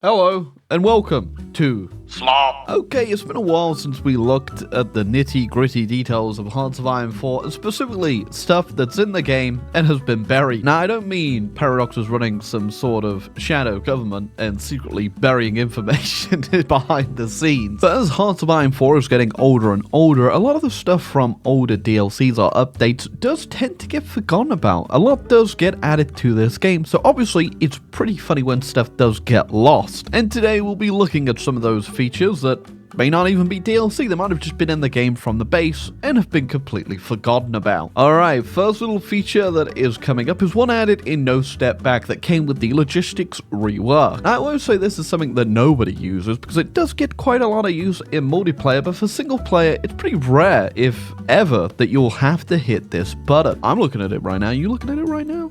Hello, and welcome to Slop. Okay, it's been a while since we looked at the nitty-gritty details of Hearts of Iron 4, and specifically stuff that's in the game and has been buried. Now, I don't mean Paradox is running some sort of shadow government and secretly burying information behind the scenes. But as Hearts of Iron 4 is getting older and older, a lot of the stuff from older DLCs or updates does tend to get forgotten about. A lot does get added to this game, so obviously it's pretty funny when stuff does get lost. And today we'll be looking at some of those features that may not even be DLC, they might have just been in the game from the base and have been completely forgotten about. Alright, first little feature that is coming up is one added in No Step Back that came with the logistics rework. Now, I won't say this is something that nobody uses because it does get quite a lot of use in multiplayer, but for single player it's pretty rare, if ever, that you'll have to hit this button. I'm looking at it right now. You looking at it right now?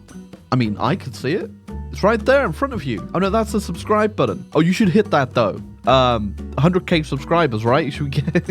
I mean, I could see it. It's right there in front of you. Oh no, that's the subscribe button. Oh, you should hit that though. 100k subscribers, right? You should get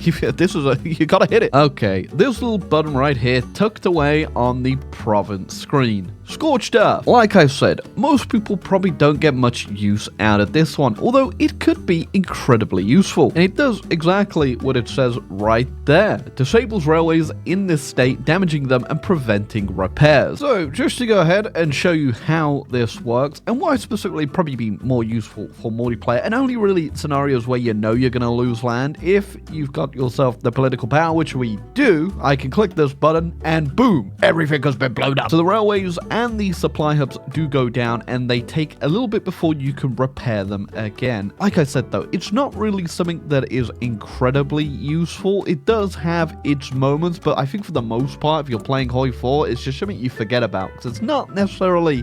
you gotta hit it. Okay, this little button right here tucked away on the province screen. Scorched Up. Like I said, most people probably don't get much use out of this one, although it could be incredibly useful. And it does exactly what it says right there. Disables railways in this state, damaging them and preventing repairs. So, just to go ahead and show you how this works, and why specifically probably be more useful for multiplayer, and only really scenarios where you know you're going to lose land. If you've got yourself the political power, which we do, I can click this button and boom, everything has been blown up. So the railways and the supply hubs do go down, and they take a little bit before you can repair them again. Like I said though, it's not really something that is incredibly useful. It does have its moments, but I think for the most part, if you're playing Hoi 4, it's just something you forget about because it's not necessarily,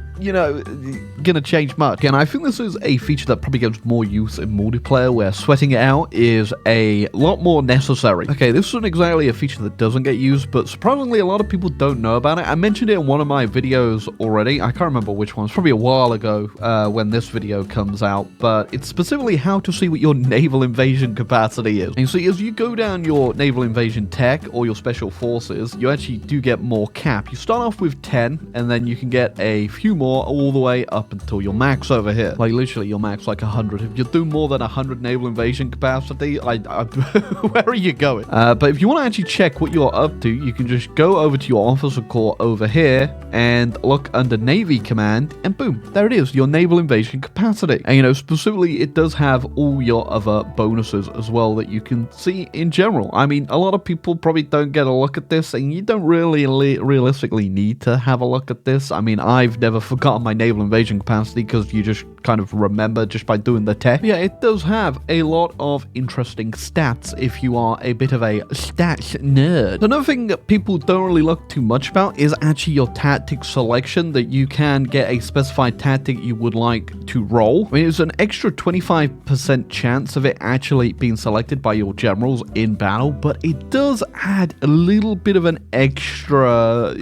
gonna change much. And I think this is a feature that probably gives more use in multiplayer, where sweating it out is a lot more necessary. Okay, this isn't exactly a feature that doesn't get used, but surprisingly a lot of people don't know about it. I mentioned it in one of my videos already. I can't remember which one. It's probably a while ago when this video comes out, but it's specifically how to see what your naval invasion capacity is. And you see, as you go down your naval invasion tech or your special forces, you actually do get more cap. You start off with 10, and then you can get a few more all the way up until your max over here. Like literally your max like 100. If you do more than 100 naval invasion capacity, where are you going? But if you want to actually check what you're up to, you can just go over to your officer corps over here and look under Navy Command, and boom, there it is, your naval invasion capacity. And specifically, it does have all your other bonuses as well that you can see in general. I mean, a lot of people probably don't get a look at this, and you don't really realistically need to have a look at this. I mean, I've never forgotten my naval invasion capacity because you just kind of remember just by doing the tech. Yeah, it does have a lot of interesting stats if you are a bit of a stats nerd. Another thing that people don't really look too much about is actually your tactic selection, that you can get a specified tactic you would like to roll. I mean, it's an extra 25% chance of it actually being selected by your generals in battle, but it does add a little bit of an extra,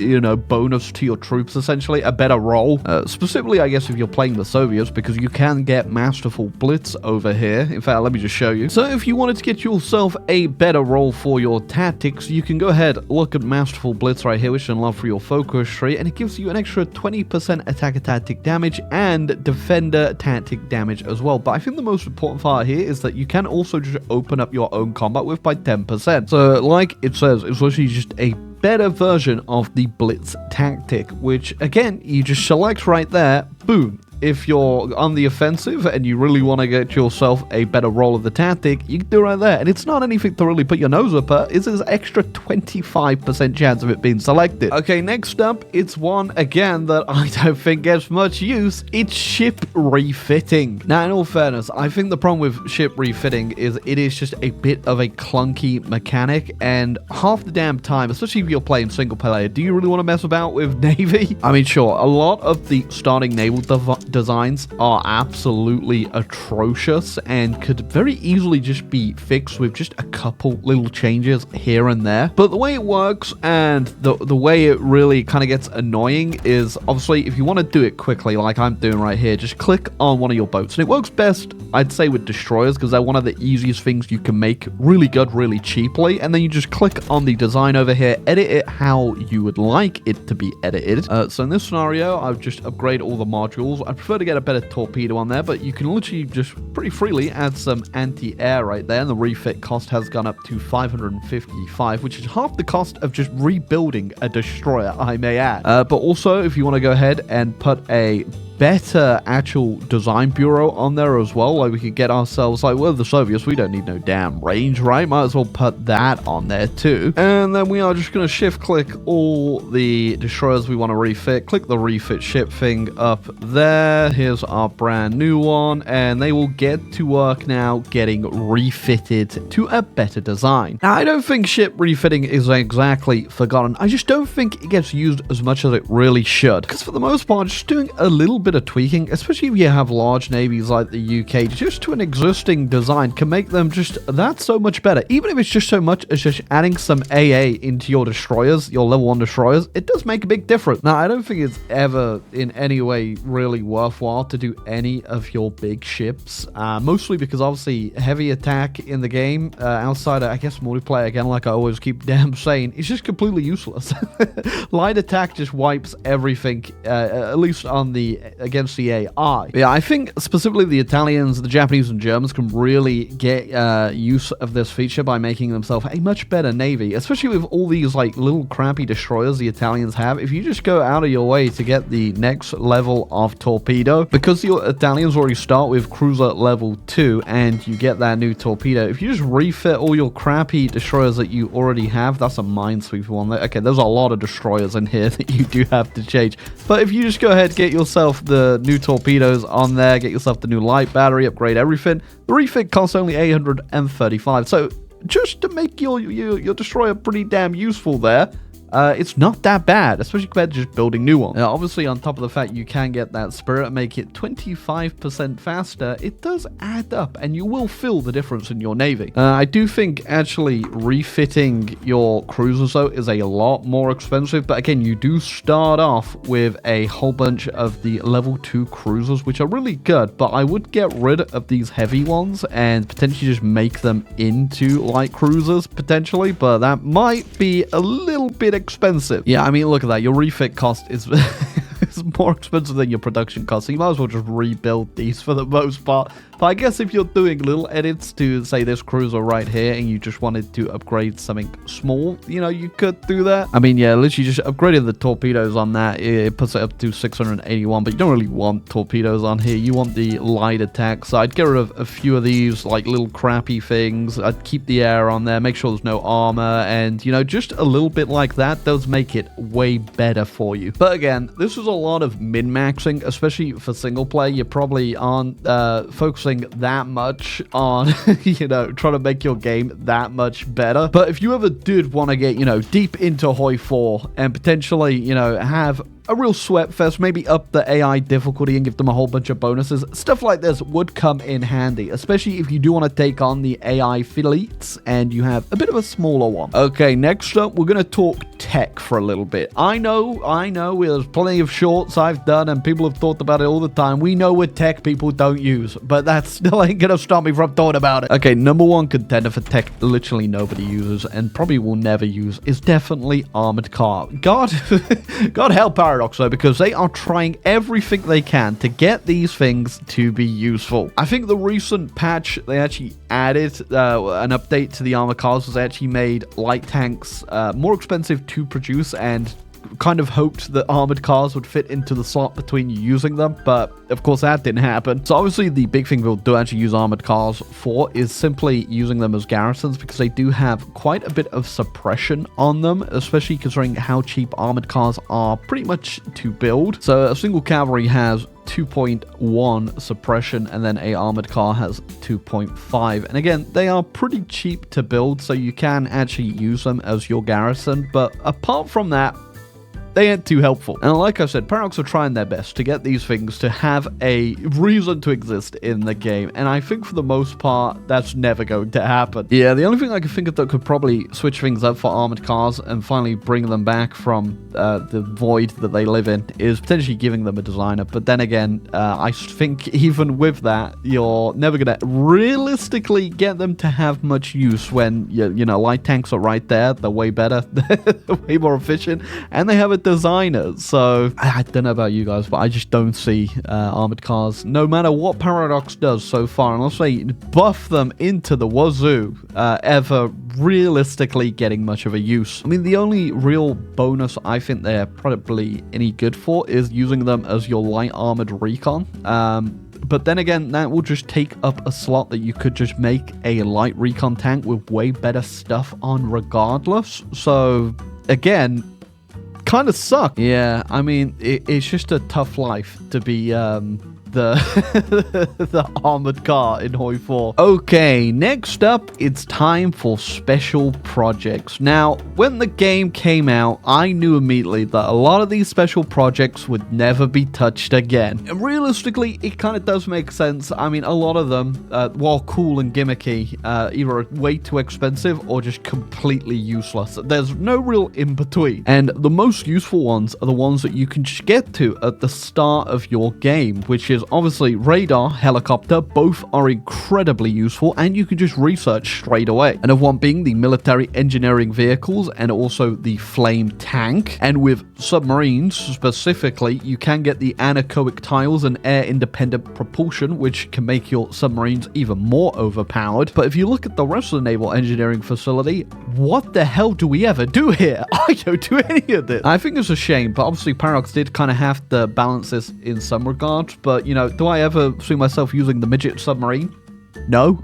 bonus to your troops, essentially, a better roll. Specifically, I guess, if you're playing the Soviets, because you can get Masterful Blitz over here. In fact, let me just show you. So if you wanted to get yourself a better roll for your tactics, you can go ahead, look at Masterful Blitz right here, which is unlocked for your focus tree, and it gives you an extra 20% attacker tactic damage and defender tactic damage as well. But I think the most important part here is that you can also just open up your own combat with by 10%. So like it says, it's literally just a better version of the Blitz tactic, which again, you just select right there, boom. If you're on the offensive and you really want to get yourself a better roll of the tactic, you can do it right there. And it's not anything to really put your nose up at. It's an extra 25% chance of it being selected. Okay, next up, it's one, again, that I don't think gets much use. It's ship refitting. Now, in all fairness, I think the problem with ship refitting is it is just a bit of a clunky mechanic. And half the damn time, especially if you're playing single player, do you really want to mess about with Navy? I mean, sure, a lot of the starting naval designs are absolutely atrocious and could very easily just be fixed with just a couple little changes here and there. But the way it works and the way it really kind of gets annoying is, obviously, if you want to do it quickly, like I'm doing right here, just click on one of your boats. And it works best, I'd say, with destroyers, because they're one of the easiest things you can make really good, really cheaply. And then you just click on the design over here, edit it how you would like it to be edited. So in this scenario, I've just upgraded all the modules. I prefer to get a better torpedo on there, but you can literally just pretty freely add some anti-air right there, and the refit cost has gone up to 555, which is half the cost of just rebuilding a destroyer, I may add. But also, if you want to go ahead and put a better actual design bureau on there as well, like we could get ourselves, like, we're the Soviets, we don't need no damn range, right? Might as well put that on there too. And then we are just going to shift click all the destroyers we want to refit, click the refit ship thing up there. Here's our brand new one, and they will get to work now getting refitted to a better design. Now, I don't think ship refitting is exactly forgotten. I just don't think it gets used as much as it really should, because for the most part, just doing a little bit of tweaking, especially if you have large navies like the UK, just to an existing design can make them just that so much better. Even if it's just so much as just adding some AA into your destroyers, your level 1 destroyers, it does make a big difference. Now, I don't think it's ever in any way really worthwhile to do any of your big ships, mostly because obviously heavy attack in the game, outside of, I guess, multiplayer, again, like I always keep damn saying, it's just completely useless. Light attack just wipes everything, at least on the against the AI. Yeah, I think specifically the Italians, the Japanese, and Germans can really get use of this feature by making themselves a much better navy, especially with all these like little crappy destroyers the Italians have. If you just go out of your way to get the next level of torpedo, because the Italians already start with cruiser level 2 and you get that new torpedo, if you just refit all your crappy destroyers that you already have, that's a minesweeper one there. Okay, there's a lot of destroyers in here that you do have to change, but if you just go ahead, get yourself the new torpedoes on there, get yourself the new light battery, upgrade everything. The refit costs only 835, so just to make your destroyer pretty damn useful there, it's not that bad, especially compared to just building new ones. Now, obviously, on top of the fact you can get that spirit and make it 25% faster, it does add up, and you will feel the difference in your navy. I do think, actually, refitting your cruisers, though, is a lot more expensive, but again, you do start off with a whole bunch of the level 2 cruisers, which are really good, but I would get rid of these heavy ones and potentially just make them into light cruisers, potentially, but that might be a little bit expensive. Yeah, I mean, look at that. Your refit cost is it's more expensive than your production cost, so you might as well just rebuild these for the most part. But I guess if you're doing little edits to, say, this cruiser right here, and you just wanted to upgrade something small, you know, you could do that. I mean, yeah, literally just upgraded the torpedoes on that. It puts it up to 681, but you don't really want torpedoes on here. You want the light attack, so I'd get rid of a few of these, like, little crappy things. I'd keep the air on there, make sure there's no armor, and, you know, just a little bit like that does make it way better for you. But again, this is a lot of min-maxing, especially for single player. You probably aren't focusing that much on, you know, trying to make your game that much better. But if you ever did want to get, you know, deep into Hoi 4 and potentially, you know, have a real sweat fest, maybe up the AI difficulty and give them a whole bunch of bonuses, stuff like this would come in handy, especially if you do want to take on the AI fleets and you have a bit of a smaller one. Okay, next up, we're going to talk tech for a little bit. I know, there's plenty of shorts I've done and people have thought about it all the time. We know what tech people don't use, but that still ain't going to stop me from talking about it. Okay, number one contender for tech literally nobody uses and probably will never use is definitely armored car. God help Paradox, though, because they are trying everything they can to get these things to be useful. I think the recent patch, they actually added an update to the armor cars, was actually made light tanks more expensive to produce, and kind of hoped that armored cars would fit into the slot between using them, but of course that didn't happen. So obviously the big thing we'll do actually use armored cars for is simply using them as garrisons, because they do have quite a bit of suppression on them, especially considering how cheap armored cars are pretty much to build. So a single cavalry has 2.1 suppression, and then a armored car has 2.5, and again, they are pretty cheap to build, so you can actually use them as your garrison. But apart from that, they ain't too helpful. And like I said, Paradox are trying their best to get these things to have a reason to exist in the game. And I think for the most part, that's never going to happen. Yeah, the only thing I can think of that could probably switch things up for armored cars and finally bring them back from the void that they live in is potentially giving them a designer. But then again, I think even with that, you're never going to realistically get them to have much use when, you know, light tanks are right there. They're way better, they're way more efficient, and they have a designer. So I don't know about you guys, but I just don't see armored cars, no matter what Paradox does so far, and I'll say buff them into the wazoo, ever realistically getting much of a use. I mean, the only real bonus I think they're probably any good for is using them as your light armored recon. But then again, that will just take up a slot that you could just make a light recon tank with way better stuff on regardless. So again, kind of suck. Yeah, I mean, it's just a tough life to be the armored car in Hoi 4. Okay, next up, it's time for special projects. Now, when the game came out, I knew immediately that a lot of these special projects would never be touched again. And realistically, it kind of does make sense. I mean, a lot of them, while cool and gimmicky, either way too expensive or just completely useless. There's no real in between. And the most useful ones are the ones that you can just get to at the start of your game, which is obviously radar, helicopter. Both are incredibly useful and you can just research straight away. Another one being the military engineering vehicles and also the flame tank. And with submarines specifically, you can get the anechoic tiles and air independent propulsion, which can make your submarines even more overpowered. But if you look at the rest of the naval engineering facility, what the hell do we ever do here? I don't do any of this. I think it's a shame, but obviously Paradox did kind of have to balance this in some regards. But you know, do I ever see myself using the midget submarine? No.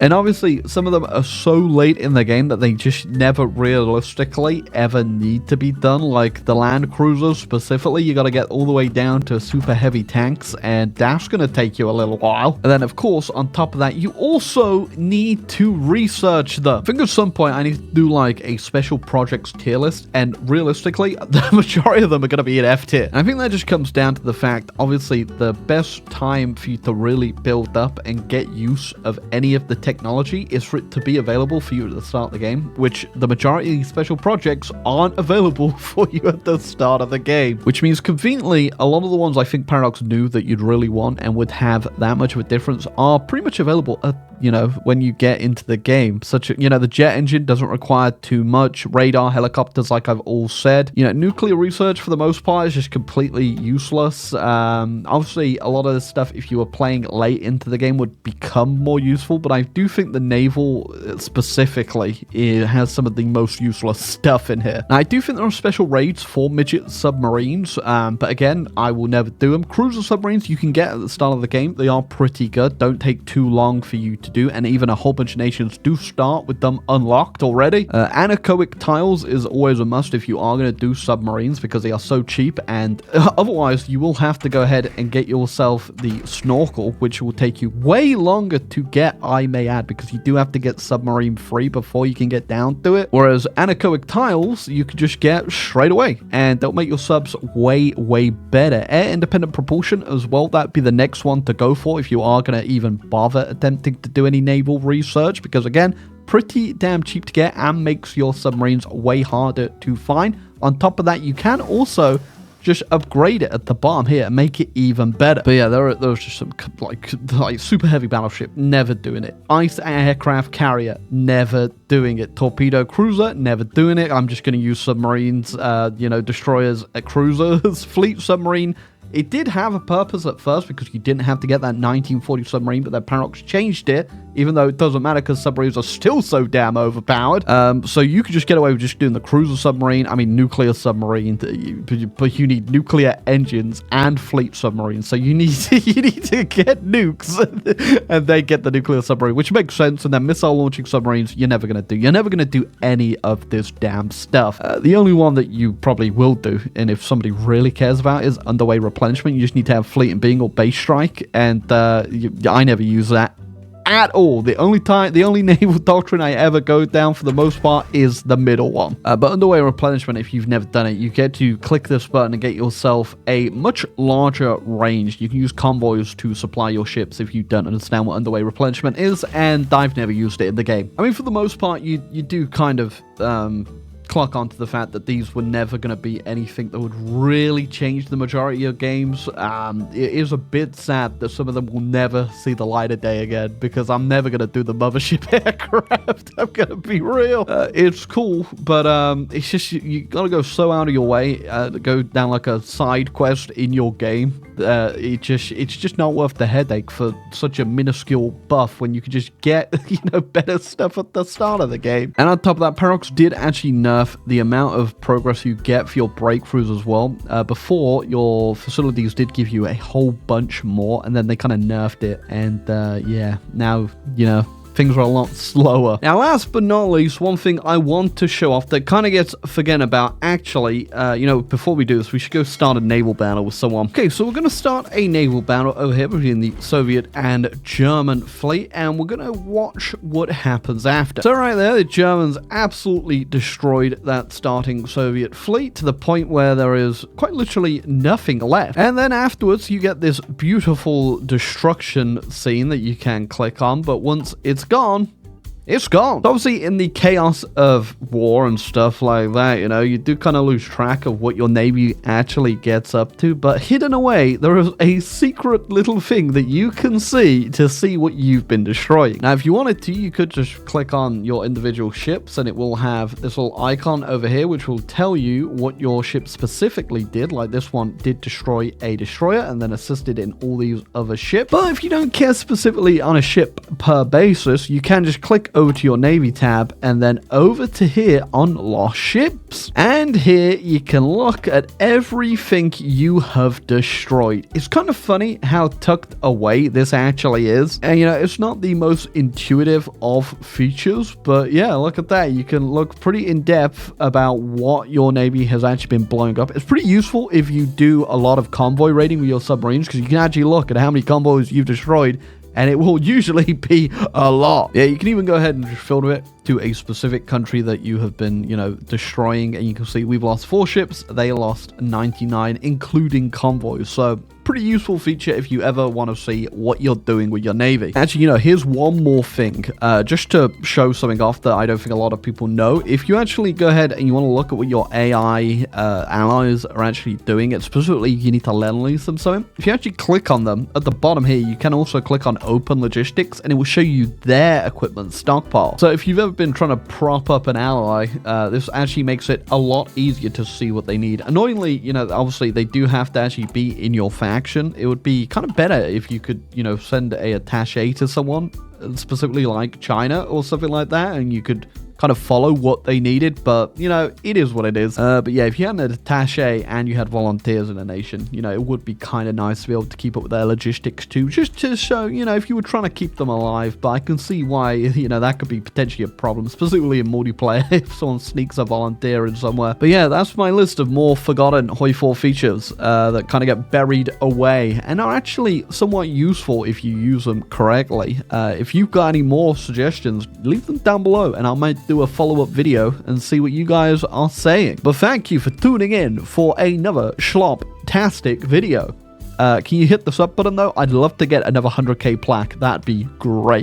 And obviously, some of them are so late in the game that they just never realistically ever need to be done. Like the land cruisers specifically, you got to get all the way down to super heavy tanks, and that's going to take you a little while. And then, of course, on top of that, you also need to research them. I think at some point I need to do like a special projects tier list, and realistically, the majority of them are going to be at F tier. And I think that just comes down to the fact, obviously, the best time for you to really build up and get use of any of the technology is for it to be available for you at the start of the game, which the majority of these special projects aren't available for you at the start of the game, which means conveniently a lot of the ones I think Paradox knew that you'd really want and would have that much of a difference are pretty much available at, you know, when you get into the game. Such a, you know, the jet engine doesn't require too much. Radar, helicopters, like I've all said. You know, nuclear research for the most part is just completely useless. Obviously, a lot of this stuff, if you were playing late into the game, would become more useful, but I do think the naval specifically has some of the most useless stuff in here. Now, I do think there are special raids for midget submarines, but again, I will never do them. Cruiser submarines you can get at the start of the game. They are pretty good. Don't take too long for you to do, and even a whole bunch of nations do start with them unlocked already. Anechoic tiles is always a must if you are going to do submarines, because they are so cheap, and otherwise you will have to go ahead and get yourself the snorkel, which will take you way longer to get, I may add, because you do have to get submarine free before you can get down to it. Whereas anechoic tiles you can just get straight away, and they'll make your subs way better. Air independent propulsion as well, that'd be the next one to go for if you are going to even bother attempting to do any naval research, because again, pretty damn cheap to get and makes your submarines way harder to find. On top of that, you can also just upgrade it at the bottom here and make it even better. But yeah, there's just some like super heavy battleship, never doing it. Ice aircraft carrier, never doing it. Torpedo cruiser, never doing it. I'm just going to use submarines, you know, destroyers, cruisers. Fleet submarine, it did have a purpose at first because you didn't have to get that 1940 submarine, but then Paradox changed it, even though it doesn't matter because submarines are still so damn overpowered. So you could just get away with just doing the cruiser submarine. I mean, nuclear submarine, but you need nuclear engines and fleet submarines. So you need to get nukes and then get the nuclear submarine, which makes sense. And then missile launching submarines, you're never going to do. You're never going to do any of this damn stuff. The only one that you probably will do, and if somebody really cares about, is underway replenishment. You just need to have fleet and being or base strike, and I never use that at all. The only naval doctrine I ever go down for the most part is the middle one. But underway replenishment, if you've never done it, you get to click this button and get yourself a much larger range. You can use convoys to supply your ships if you don't understand what underway replenishment is, and I've never used it in the game. I mean, for the most part, you do kind of clock onto the fact that these were never going to be anything that would really change the majority of games. It is a bit sad that some of them will never see the light of day again, because I'm never going to do the mothership aircraft. I'm going to be real. It's cool, but it's just you got to go so out of your way to go down like a side quest in your game. It's just not worth the headache for such a minuscule buff when you could just get better stuff at the start of the game. And on top of that, Paradox did actually nerf the amount of progress you get for your breakthroughs as well. Before, your facilities did give you a whole bunch more, and then they kind of nerfed it, and yeah, now things are a lot slower. Now, last but not least, one thing I want to show off that kind of gets forgotten about, actually, before we do this, we should go start a naval battle with someone. Okay, so we're going to start a naval battle over here between the Soviet and German fleet, and we're going to watch what happens after. So right there, the Germans absolutely destroyed that starting Soviet fleet to the point where there is quite literally nothing left. And then afterwards, you get this beautiful destruction scene that you can click on, but once it's gone. It's gone. Obviously, in the chaos of war and stuff like that, you do kind of lose track of what your navy actually gets up to. But hidden away, there is a secret little thing that you can see to see what you've been destroying. Now, if you wanted to, you could just click on your individual ships, and it will have this little icon over here, which will tell you what your ship specifically did. Like this one did destroy a destroyer and then assisted in all these other ships. But if you don't care specifically on a ship per basis, you can just click over to your Navy tab and then over to here on Lost Ships. And here you can look at everything you have destroyed. It's kind of funny how tucked away this actually is. And it's not the most intuitive of features, but yeah, look at that. You can look pretty in depth about what your Navy has actually been blowing up. It's pretty useful if you do a lot of convoy raiding with your submarines, because you can actually look at how many convoys you've destroyed, and it will usually be a lot. Yeah, you can even go ahead and just filter it to a specific country that you have been, destroying, and you can see we've lost 4 ships, they lost 99, including convoys. So pretty useful feature if you ever want to see what you're doing with your navy. Actually, here's one more thing, just to show something off that I don't think a lot of people know. If you actually go ahead and you want to look at what your AI allies are actually doing, it's specifically you need to lend lease them something. If you actually click on them at the bottom here, you can also click on Open Logistics, and it will show you their equipment stockpile. So if you've ever been trying to prop up an ally, this actually makes it a lot easier to see what they need. Annoyingly, obviously they do have to actually be in your faction. It would be kind of better if you could, send a attaché to someone, specifically like China or something like that, and you could kind of follow what they needed, but it is what it is. But yeah, if you had an attaché and you had volunteers in a nation, it would be kind of nice to be able to keep up with their logistics too, just to show, if you were trying to keep them alive. But I can see why, that could be potentially a problem, specifically in multiplayer, if someone sneaks a volunteer in somewhere. But yeah, that's my list of more forgotten Hoi 4 features that kind of get buried away and are actually somewhat useful if you use them correctly. If you've got any more suggestions, leave them down below, and I might do a follow-up video and see what you guys are saying. But thank you for tuning in for another schlop-tastic video. Can you hit the sub button though? I'd love to get another 100k plaque. That'd be great.